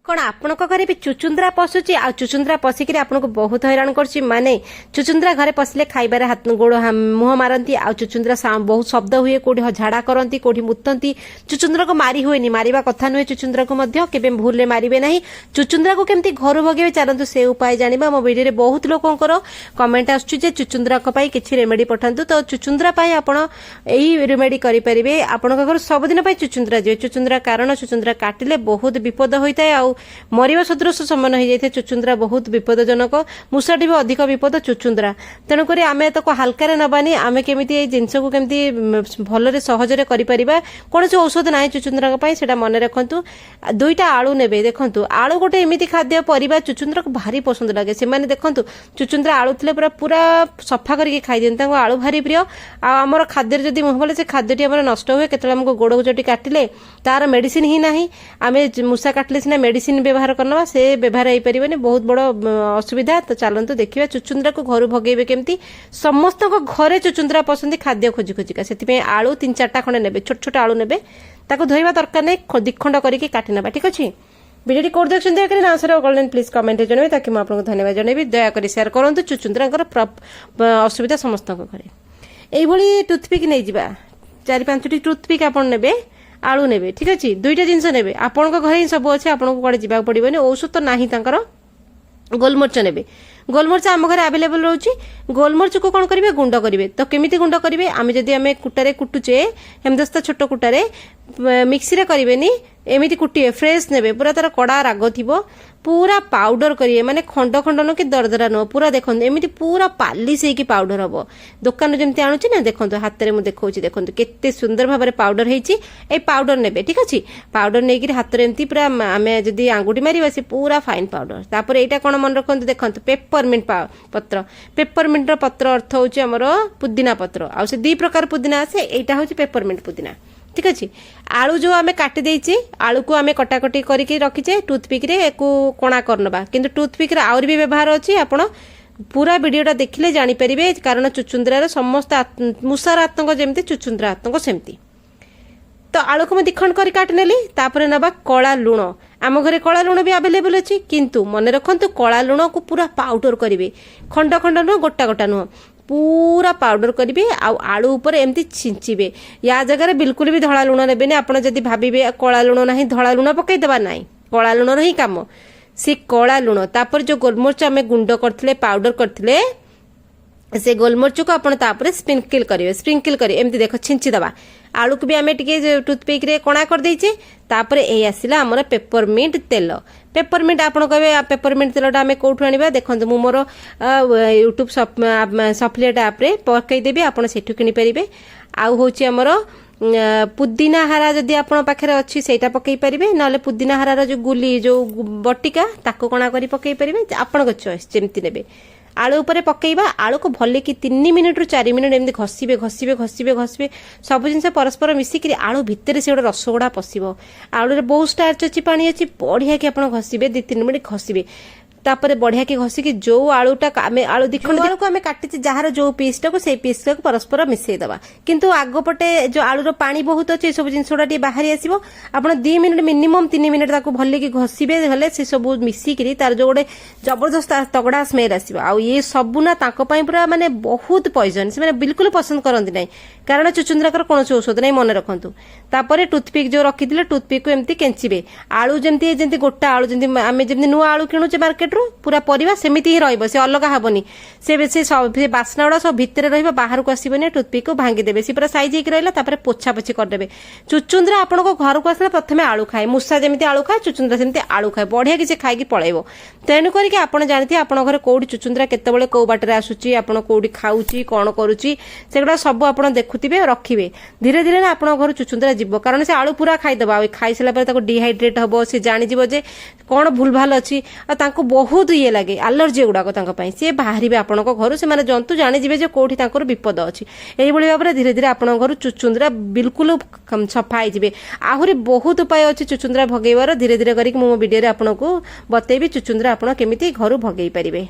कौन आपण घरे भी चुचुंद्रा पशुची आ चुचुंद्रा पशिक आपको बहुत हैरान कर माने चुचुंद्रा घरे पशिले खाइबार हाथ गोड़ मुह मारती आ चुचुंद्रा बहुत शब्द हुए कौटी झाड़ा करती कौटी मुतंती चुचुंद्रा को मारी हुए मारिबा कथा नुहे चुचुंद्रा को केबे भूल मारे ना चुचुंद्रा को केमती घर भगे चलतु से उपाय जाना मो वीडियो बहुत लोकंर कमेंट आसुचे चुचुंद्रा किसी रेमेडी पठातु तो चुचुंद्रा आपण यही रेमेडी करेंगे आपण घर सबुदिन चुचुंद्रा जी चुचुंद्रा कारण चुचुंद्रा काटिले बहुत विपद होता है आ मरिबा सदृश समान हो जाए चुचुंद्रा बहुत विपदजनक मूषाटी भी अधिक विपद चुचुंद्रा तेणुक आम तो हल्का नबानी आम केमी जिनस को केमती भलरे सहजरे करिपरिबा कौन औषध ना चुचुंद्रा से मन रखु दुईटा आलू ने देखु आलू गोटे एमती खाद्य परिबा चुचुंद्रा को भारी पसंद लगे से देखु चुचुंद्रा आलू थे पूरा पूरा सफा करके खाई दिखते आलू भारी प्रिय आमर खाद्य जब मुहबले से खाद्यटी आम नष्ट हुए केतला आमको गोड़ गुजटी काटिले तार मेडिसिन ही ना आम मूषा काटिले सीना मेडिसिन व्यवहार करना से व्यवहार हो पारे बहुत बड़ असुविधा तो चलतु देखिए चुचुंद्रा को घर भगेबे केमती समस्त घरे चुचुंद्रा पसंद खाद्य खोजी खोजिका से आलू 3-4टा खंडे ने छोट छोट आलू ने धोइबा दरकार नहीं दिखंड करके काटि ना ठीक अच्छे वीडियो कोड देखते दयाकर आंसर गोल्डन प्लीज कमेंट जनइबे ताकि मैं आपको धन्यवाद जनइबी दयाकर शेयर करूँ चुचुंद्रा असुविधा समस्त घरे यही टूथपिक नहीं जा 4-5टी टूथपिक आप ने आलू ने ठीक अच्छे दुईटा जिनस ने आपण घर ही सब अच्छे आपको कड़े जावाक पड़ोनी औषध तो ना गोलमरीच ने गोलमरीच आम घर आवेलेबल रोचे गोलमरीच को कौन करेंगे गुंड करेंगे तो केमी गुंड करेंगे आम जदि आम कुटारे कुटुचे हेमदस्ता छोट कुटारे मिक्सी करेंगे एमती कुटे फ्रेश ने पूरा तार कड़ा राग थी पूरा पाउडर करिए माने खंड खंड नु कि दरदरा नु पूरा देखो एमती पूरा पालिश होगी पाउडर हम दुकान जमी आणुची ना देखो हाथ में मुझे देखो केते सुंदर भाव में पाउडर होती पाउडर ने ठीक अच्छे पाउडर नहीं हाथ में एमती पूरा आम जदि आंगुठी मारिबा से पूरा फाइन पाउडर तापर एटा कौन मन रखु देखो पेपरमिंट पत्र पेपरमिंट पत्र अर्थ हूँ आमर पुदीना पत्र आ से 2 प्रकार पुदीना आसे एटा हूँ पेपरमिंट पुदीना ठीक अच्छे आलू जो आम काटी देचे आलू को आम कटाकटी करके रखीचे टूथपिक रे कोणा करनबा किंतु टूथपिक रे आउर भी व्यवहार अच्छी आपण पूरा वीडियोटा देखिले जानी परिबे कारण चुचुंद्रा समस्त मूषार आतंक जमती चुचुंद्रा आतंक सेमती तो आलू को मैं दिखंड कर काट नेली तापर नबा कला लुण आम घरे कला लुण भी अवेलेबल अच्छी किंतु मन रखु कला लुण को पूरा पाउडर करेंगे खंड खंड नुह गोटा गोटा नुह पूरा पाउडर करेंगे आलू उपर एमती छिंचिबे या जगह बिल्कुल भी धला लुण नेबेनी आपण जदि भाबिबे कला लुण नाही धला लुण पकई देबा नाही कला लुण ही काम से कला लुण तापर जो गोलमरीच आम गुंड करथिले पाउडर करथिले से गोलमरीच को आपण तापर स्प्रिंकल करेंगे एमती देख छिंची दबा आलू को भी आम टे टूथपिक रे कणा कर देचे तापर ए आसिला हमर पेपरमिंट तेल पेपरमिंट आप कहे पेपरमिंट तेलटा आम कौटू आने देखो मु मोर यूट्यूब सफलेट आप्रे पकईदेवी आपड़ से किनीपारे आउ हूँ आमर पुदीना हारा जदि आपण पाखे अच्छी सेटा पकई पारे ना पुदीना हारार जो गुली जो बटिका ताको कणा करी पकई पारे आपण चॉइस जमती ने आलू उपर पकईबा आलू को भले कि 3 मिनिट रु 4 मिनिट एमती घसीबे घसीबे घसीबे घसीबे सब जिन परस्पर मिसिक आलू भितर से गोटे रस गुड़ा पशिब आलू बहुत स्टार्च अच्छी पानी अच्छी बढ़िया कि आप घसीबे 2-3 मिनिट घसीबे तापर बढ़िया के घसिकी जो आलूटा आलू दिखंड आलू को आम काटी जार जो पीसटा को से पीस परस्पर मिसई दबा किंतु आगपटे जो आलूर पानी बहुत अच्छे सब जिन बाहरी आसो आप 2 मिनिट मिनिमम 3 मिनिट भले कि घसीबे हेले से सब मिसिकी तार जो गोटे जबरदस्त तगड़ा स्मेल आसो आ ये सबू ना पूरा माने बहुत पॉइजन से बिल्कुल पसंद करती ना कारण चुचुंद्रा कौन औषध नहीं मन रखु तापर टूथपिक जो रखी टूथपिक को एमती केंचिबे आलू जमती गोटा आलू जमी आम जमी नुआ आलू किणुचे मार्केट पूरा परिवा सेमिति ही रहिबो से अलग हेबनी से बास्ना गुड़ा सब भितर रहिबो बाहर को आसीबनी टूथपिक को भांगी देबे से पूरा साइज होकर रहिला तापर पोछा पोछि कर देबे चुचुंद्रा आपण को घर को आसला प्रथमे आलू खाए मूषा जमिति आलू खाए चुचुंद्रा सेमिति आलू खाए बढ़िया कि से खाई पळेबो तेनु करके आपण जानथि आपण घर कोडी चुचुंद्रा केतेबेले को बाटरे आसुची आपण कोडी खाउची कोन करूची सेगडा सब आपण देखुथिबे रखिबे धीरे धीरे ना आपण घर चुचुंद्रा जीवो कारण से आलू पूरा खाई दबा खाई सला पर ताको डिहाइड्रेट हबो से जानि जीवो जे कोन भूल भाल अछि आ ताको बहुत ये लगे एलर्जी गुड़ाक सी बाहर आपण घर से जंतु जाणीजे जो कौटी विपद अच्छी यही भाव में धीरे धीरे आपण घर चुचुंद्रा बिल्कुल सफा हो आहरी बहुत उपाय अच्छी चुचुंद्रा भगेबार धीरे धीरे करके मो वीडियो आपको बतेबी चुचुंद्रा आपण केमी घर भगई पारे।